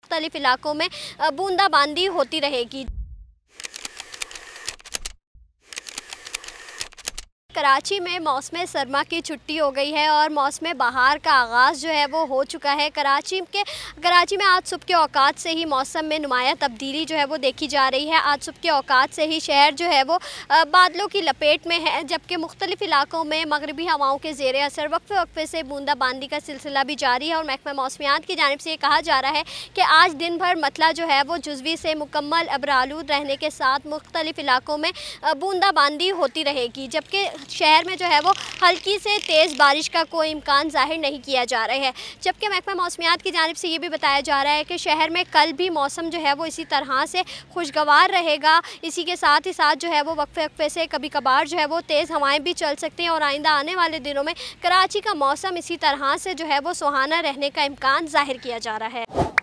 मुख्तलिफ इलाकों में बूंदाबांदी होती रहेगी। कराची में मौसम सरमा की छुट्टी हो गई है और मौसम बहार का आगाज़ जो है वो हो चुका है। कराची में आज सुबह के औकात से ही मौसम में नुमाया तब्दीली जो है वो देखी जा रही है। आज सुबह के औकात से ही शहर जो है वो बादलों की लपेट में है, जबकि मुख्तलिफ इलाकों में मगरबी हवाओं के ज़ेर असर वक्फे वक्फे से बूंदाबांदी का सिलसिला भी जारी है। और महकमा मौसमियात की जानिब से ये कहा जा रहा है कि आज दिन भर मतला जो है वो जुज़वी से मुकम्मल अबरालूद रहने के साथ मुख्तलिफ इलाकों में बूंदाबांदी होती रहेगी, जबकि शहर में जो है वो हल्की से तेज़ बारिश का कोई इम्कान ज़ाहिर नहीं किया जा रहा है। जबकि महकमा मौसमियात की जानिब से ये भी बताया जा रहा है कि शहर में कल भी मौसम जो है वो इसी तरह से खुशगवार रहेगा। इसी के साथ ही साथ जो है वो वक्फे वक्फे से कभी कभार जो है वो तेज़ हवाएं भी चल सकती हैं और आइंदा आने वाले दिनों में कराची का मौसम इसी तरह से जो है वो सुहाना रहने का इम्कान ज़ाहिर किया जा रहा है।